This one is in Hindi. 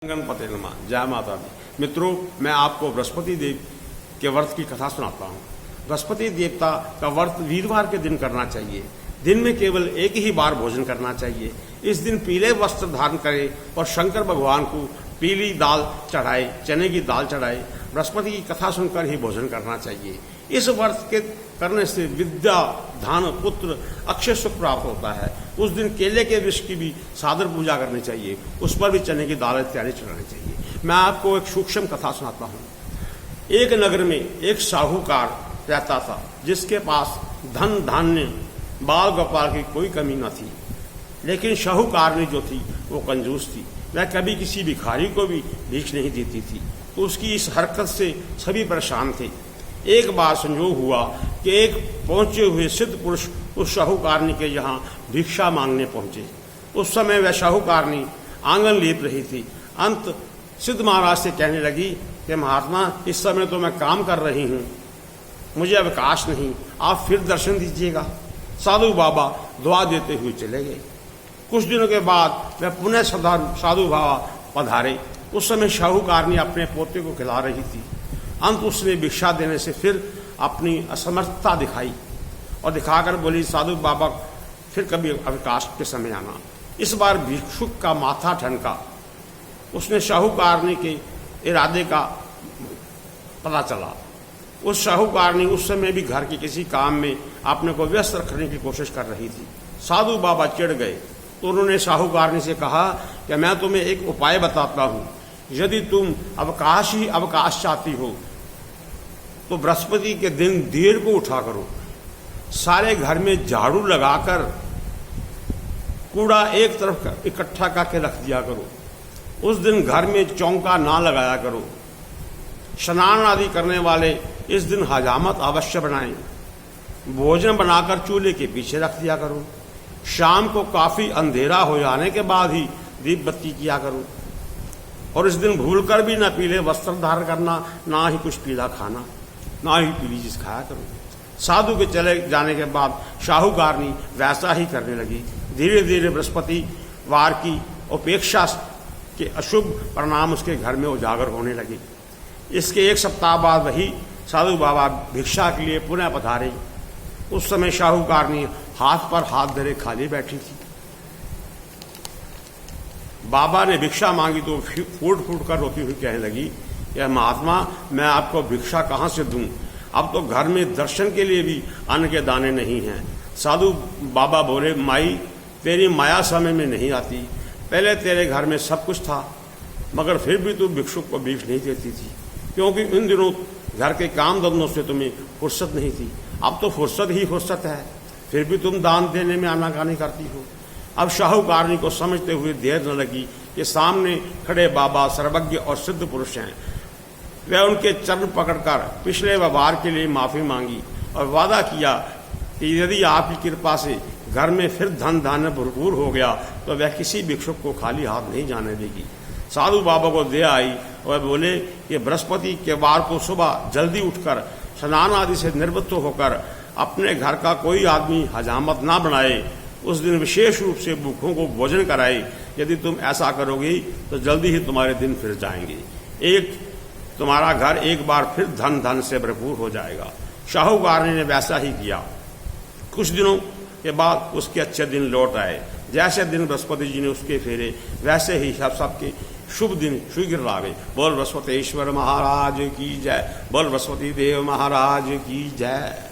गणपति नमः। जय माता दी। मित्रों, मैं आपको बृहस्पति देव के व्रत की कथा सुनाता हूँ। बृहस्पति देवता का व्रत वीरवार के दिन करना चाहिए। दिन में केवल एक ही बार भोजन करना चाहिए। इस दिन पीले वस्त्र धारण करें और शंकर भगवान को पीली दाल चढ़ाए, चने की दाल चढ़ाए। बृहस्पति की कथा सुनकर ही भोजन करना चाहिए। इस व्रत के करने से विद्या, धन, पुत्र, अक्षय सुख प्राप्त होता है। उस दिन केले के वृक्ष की भी सादर पूजा करनी चाहिए, उस पर भी चने की दाल इत्यादि चढ़ानी चाहिए। मैं आपको एक सूक्ष्म कथा सुनाता हूँ। एक नगर में एक साहूकार रहता था, जिसके पास धन, धान्य, बाल गोपाल की कोई कमी न थी। लेकिन साहूकारनी जो थी वो कंजूस थी। वह कभी किसी भिखारी को भी भीख नहीं देती थी। तो उसकी इस हरकत से सभी परेशान थे। एक बार संयोग हुआ कि एक पहुंचे हुए सिद्ध पुरुष उस साहूकारनी के यहाँ भिक्षा मांगने पहुंचे। उस समय वह साहूकारनी आंगन लीप रही थी। अंत सिद्ध महाराज से कहने लगी कि महात्मा, इस समय तो मैं काम कर रही हूँ, मुझे अवकाश नहीं, आप फिर दर्शन दीजिएगा। साधु बाबा दुआ देते हुए चले गए। कुछ दिनों के बाद वह पुनः साधु बाबा पधारे। उस समय साहूकारनी अपने पोते को खिला रही थी। अंत उसने भिक्षा देने से फिर अपनी असमर्थता दिखाई और दिखाकर बोली, साधु बाबा फिर कभी अवकाश के समय आना। इस बार भिक्षुक का माथा ठनका। उसने साहूकारनी के इरादे का पता चला। उस साहूकारनी उस समय भी घर के किसी काम में अपने को व्यस्त रखने की कोशिश कर रही थी। साधु बाबा चिढ़ गए तो उन्होंने साहूकारनी से कहा कि मैं तुम्हें एक उपाय बताता हूँ। यदि तुम अवकाश ही अवकाश चाहती हो तो बृहस्पति के दिन देर को उठा करो, सारे घर में झाड़ू लगाकर कूड़ा एक तरफ इकट्ठा करके रख दिया करो। उस दिन घर में चौंका ना लगाया करो। स्नान आदि करने वाले इस दिन हजामत अवश्य बनाएं। भोजन बनाकर चूल्हे के पीछे रख दिया करो। शाम को काफी अंधेरा हो जाने के बाद ही दीप बत्ती किया करो। और इस दिन भूलकर भी ना पीले वस्त्र धारण करना, ना ही कुछ पीला खाना, ना ही पीली चीज खाया करो। साधु के चले जाने के बाद साहूकारनी वैसा ही करने लगी। धीरे धीरे बृहस्पति वार की उपेक्षा के अशुभ परिणाम उसके घर में उजागर होने लगे। इसके एक सप्ताह बाद वही साधु बाबा भिक्षा के लिए पुनः पधारे। उस समय साहूकारनी हाथ पर हाथ धरे खाली बैठी थी। बाबा ने भिक्षा मांगी तो फूट फूट कर रोती हुई कहने लगी, यह महात्मा, मैं आपको भिक्षा कहाँ से दूं? अब तो घर में दर्शन के लिए भी अन्न के दाने नहीं हैं। साधु बाबा बोले, माई, तेरी माया समय में नहीं आती। पहले तेरे घर में सब कुछ था, मगर फिर भी तू भिक्षुक को भीख नहीं देती थी, क्योंकि इन दिनों घर के काम धंधों से तुम्हें फुर्सत नहीं थी। अब तो फुर्सत ही फुर्सत है, फिर भी तुम दान देने में आनाकानी करती हो। अब साहूकारनी को समझते हुए देर न लगी कि सामने खड़े बाबा सर्वज्ञ और सिद्ध पुरुष हैं। वह उनके चरण पकड़कर पिछले व्यवहार के लिए माफी मांगी और वादा किया कि यदि आपकी कृपा से घर में फिर धन धान्य भरपूर हो गया तो वह किसी भिक्षुक को खाली हाथ नहीं जाने देगी। साधु बाबा को दया आई और बोले कि बृहस्पति के वार को सुबह जल्दी उठकर स्नान आदि से निवृत्त होकर अपने घर का कोई आदमी हजामत ना बनाए। उस दिन विशेष रूप से भूखों को भोजन कराए। यदि तुम ऐसा करोगे तो जल्दी ही तुम्हारे दिन फिर जाएंगे। एक तुम्हारा घर एक बार फिर धन धन से भरपूर हो जाएगा। साहूकारनी ने वैसा ही किया। कुछ दिनों के बाद उसके अच्छे दिन लौट आए। जैसे दिन बृहस्पति जी ने उसके फेरे, वैसे ही सबके शुभ दिन शीघ्र लावे। बोल बृहस्पतिश्वर महाराज की जय। बोल बृहस्पति देव महाराज की जय।